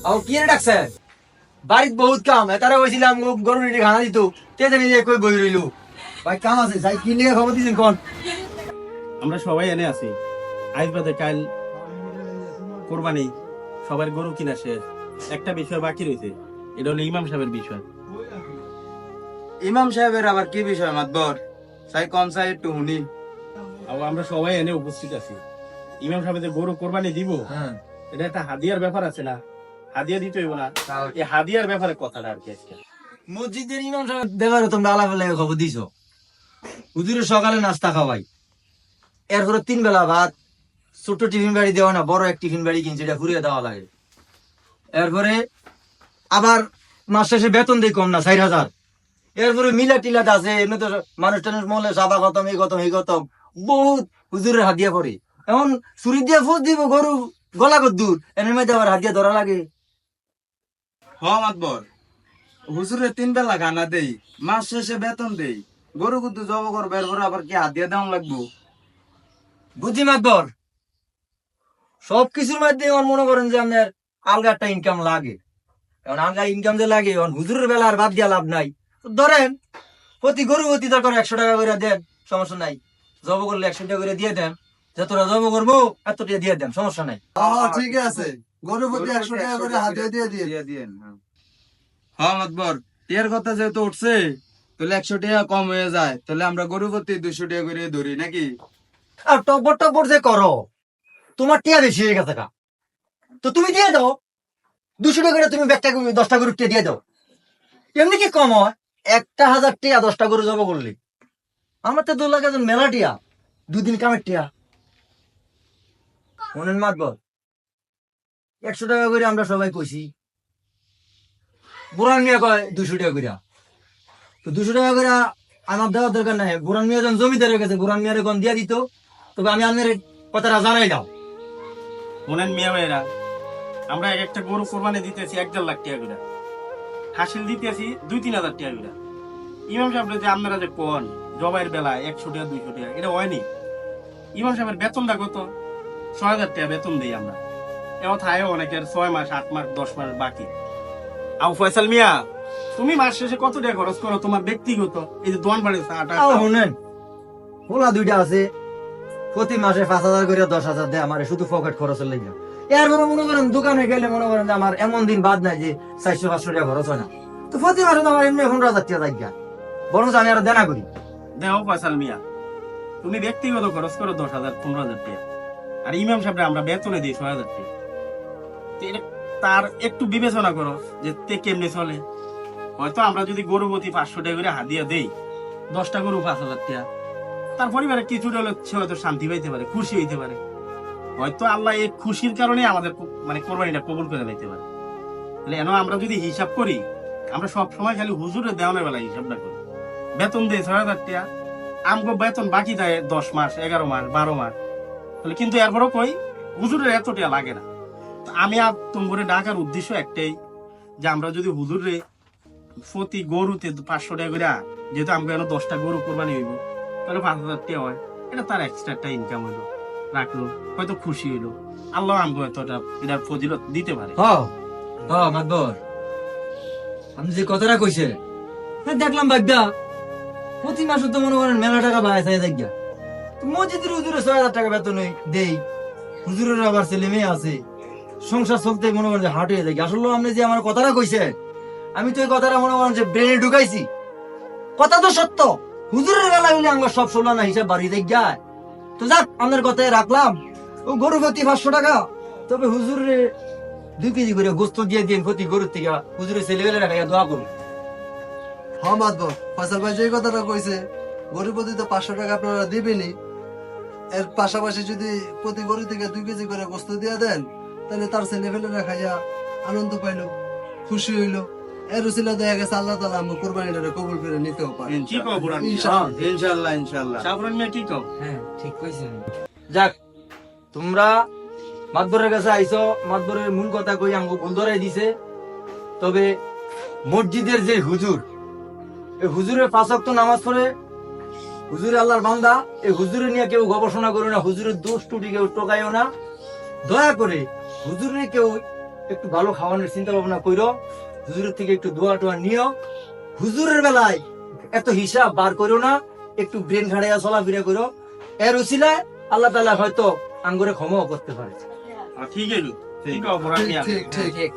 আও কি রে ডাকছে বাড়িত বহুত কাম এটারে কইছিলাম গরু নিয়ে খানা দিত তে জানি যে কই বই রইলো ভাই কাম আছে যাই কি নিয়ে খবর দিছেন কোন আমরা সবাই এনে আছি আজ বাদে কাল কোরবানি সবার গরু কিনা শেষ একটা বিষয় বাকি রয়েছে এটা হলো ইমাম সাহেবের বিষয় ইমাম সাহেবের আবার কি বিষয় মাতবর সাই কোন সাই একটু শুনি আমরা সবাই এনে উপস্থিত আছি ইমাম সাহেব যে গরু কোরবানি দিব এটা একটা হাদিয়ার ব্যাপার আছে না হাদিয়া দিতে হইব না এই হাদিয়ার ব্যাপারে কথাটা আর কি আজকে মসজিদের ইমাম সাহেব ব্যাপারে তোমরা আলাপ লাগে খবর দিছো হুজুরের সকালে নাস্তা খাওয়াই এরপরে 3 বেলা ভাত ছোট টিফিন বাড়ি দেওয়া না বড় এক টিফিন বাড়ি কিনছে এটা ঘুরিয়ে দেওয়া লাগে এরপরে আবার মাস শেষে বেতন দেই কম না 4,000 এরপরে মিলা টিলাট আছে এমনি তো মানুষ টানুষ মহলে সাবা খতম এই খতম এই খতম বহুত হুজুরের হাত দিয়া পড়ে এখন চুরি দিয়ে ফুট দিব গরু গলা দূর এর মধ্যে আবার হাত দিয়া ধরা লাগে হ মাতবর হুজুরে 3 বেলা খানা দেই মাস শেষে বেতন দেই গরু কুদ্দু জব করবো এরপরে আবার কি হাত দিয়ে দেওয়া লাগবো বুঝি মাতবর সবকিছুর মধ্যে আমার মনে করেন যে আপনার আলগা একটা ইনকাম লাগে এখন আলগা ইনকাম যে লাগে এখন হুজুরের বেলা আর বাদ দিয়া লাভ নাই ধরেন প্রতি গরু প্রতি দরকার 100 টাকা করে দেন সমস্যা নাই জব করলে 100 টাকা করে দিয়ে দেন যতটা জব করবো এত টাকা দিয়ে দেন সমস্যা নাই ঠিক আছে গরু প্রতি 100 টাকা করে হাতে দিয়ে দিয়েন হ্যাঁ মাতবর টিয়ার কথা যেহেতু উঠছে তাহলে 100 টাকা কম হয়ে যায় তাহলে আমরা গরু প্রতি 200 টাকা করে ধরি নাকি আর টপর টপর যে করো তোমার টিয়া বেশি হয়ে গেছে কা তো তুমি দিয়ে দাও 200 টাকা করে তুমি ব্যাগটা 10টা গরু টিয়া দিয়ে দাও এমনি কি কম হয় 1,000 টিয়া 10টা গরু জব করলে আমার তো 2 লাখ একজন মেলা টিয়া 2 দিন কামের টিয়া মনেন মাতবর 100 টাকা করে আমরা সবাই কইছি বুড়ান মিয়া কয় 200 টাকা করে তো 200 টাকা করে আমার দেওয়ার দরকার নাই বুড়ান মিয়া যখন জমিদার হয়ে গেছে বুড়ান মিয়ারে কোন দিয়া দিত তবে আমি আপনার কথাটা জানাই দাও শোনেন মিয়া ভাইরা আমরা এক একটা গরু কোরবানি দিতেছি 1.5 লাখ টাকা করে হাসিল দিতেছি 2-3 হাজার টাকা করে ইমাম সাহেব যে আপনারা যে কোন জবাইয়ের বেলা 100 টাকা 200 টাকা এটা হয়নি ইমাম সাহেবের বেতনটা কত 6,000 টাকা বেতন দিই আমরা এও থাকে অনেকের 6 মাস 8 মাস 10 মাস বাকি আও ফয়সাল মিয়া তুমি মাস শেষে কত টাকা খরচ করো তোমার ব্যক্তিগত এই যে দোয়ান বাড়ি শুনেন পোলা 2টা আছে প্রতি মাসে 5,000 করে 10,000 দেয় আমার শুধু পকেট খরচের লেগে এরপরে মনে করেন দোকানে গেলে মনে করেন যে আমার এমন দিন বাদ নাই যে 400-500 টাকা খরচ হয় না তো প্রতি মাসে তো আমার এমনি 15,000 টাকা যায় বরং আমি আরো দেনা করি দেও ফয়সাল মিয়া তুমি ব্যক্তিগত খরচ করো 10,000 15,000 টাকা আর ইমাম সাহেব আমরা বেতনে দিই 6,000 টাকা তার একটু বিবেচনা করো যে তে কেমনে চলে হয়তো আমরা যদি গরু প্রতি 500 টাকা করে হাদিয়া দেই 10টা গরু 5,000 টাকা তার পরিবারে কিছুটা হলে সে হয়তো শান্তি পাইতে পারে খুশি হইতে পারে হয়তো আল্লাহ এই খুশির কারণে আমাদের মানে কোরবানিটা কবুল করে দিতে পারে তাহলে এন আমরা যদি হিসাব করি আমরা সব সময় খালি হুজুরের দেওয়ানের বেলা হিসাবটা করি বেতন দেয় 6,000 টাকা আমগো বেতন বাকি দেয় 10 মাস 11 মাস 12 মাস তাহলে কিন্তু এরপরও কই হুজুরের এত টাকা লাগে না আমি আর তোমার ডাকার উদ্দেশ্য একটাই যে আমরা যদি হুজুরে প্রতি গরুতে 500 টাকা করে যেহেতু আমাকে 10টা গরু কোরবানি হইব তাহলে 5,000 টাকা হয় এটা তার এক্সট্রা একটা ইনকাম হইলো রাখলো হয়তো খুশি হইলো আল্লাহ আমাকে হয়তো এটা ফজিলত দিতে পারে মাতবর আমি যে কথাটা কইছে দেখলাম বাগদা প্রতি মাসে তো মনে করেন মেলা টাকা বাড়ায় চাই দেখা মসজিদের হুজুরে 6,000 টাকা বেতন দেই হুজুরের আবার ছেলে মেয়ে আছে সংসার চলতে মনে করেন যে হাট হয়ে যায় আসলে আপনি যে আমার কথাটা কইছে আমি তো এই কথাটা মনে করেন যে ব্রেনে ঢুকাইছি কথা তো সত্য হুজুরের বেলা হইলে আমার সব ষোলো না হিসাব বাড়ি যায় তো যাক আপনার কথায় রাখলাম ও গরু প্রতি 500 টাকা তবে হুজুরের 2 কেজি করে গোস্ত দিয়ে দিন প্রতি গরুর থেকে হুজুরের ছেলেবেলে রাখাইয়া দোয়া করুন হ্যাঁ মাতবর ফয়সাল ভাই যে কথাটা কইছে গরু প্রতি তো 500 টাকা আপনারা দিবেনই এর পাশাপাশি যদি প্রতি গরু থেকে 2 কেজি করে গোস্ত দিয়ে দেন তাহলে তার ছেলেবেলেরা খাইয়া আনন্দ পাইলো খুশি হইলো এর উসিলা দেখা গেছে আল্লাহ তাআলা আমার কুরবানিটা কবুল করে নিতেও পারে কি কও বুড়ান ইনশাআল্লাহ ইনশাআল্লাহ সাবরান মিয়া কি কও হ্যাঁ ঠিক কইছেন যাক তোমরা মাতবরের কাছে আইছো মাতবরের মূল কথা কই আমাকে ভুল ধরাই দিছে তবে মসজিদের যে হুজুর এই হুজুরের 5 ওয়াক্ত নামাজ পড়ে হুজুরে আল্লাহর বান্দা এই হুজুরে নিয়ে কেউ গবেষণা করো না হুজুরের দোষ ত্রুটি কেউ টোকাইও না দয়া করে হুজুরে কেউ একটু ভালো খাওয়ানোর চিন্তা ভাবনা করো, হুজুরের থেকে একটু দোয়া টোয়া নিও। হুজুরের বেলায় এত হিসাব বার করো না, একটু ব্রেন খাড়াইয়া চলাফেরা করো। এর উসিলায় আল্লাহ তাআলা হয়তো আঙ্গুরে ক্ষমাও করতে পারে। ঠিক আছে, ঠিক আছে, ঠিক ঠিক ঠিক।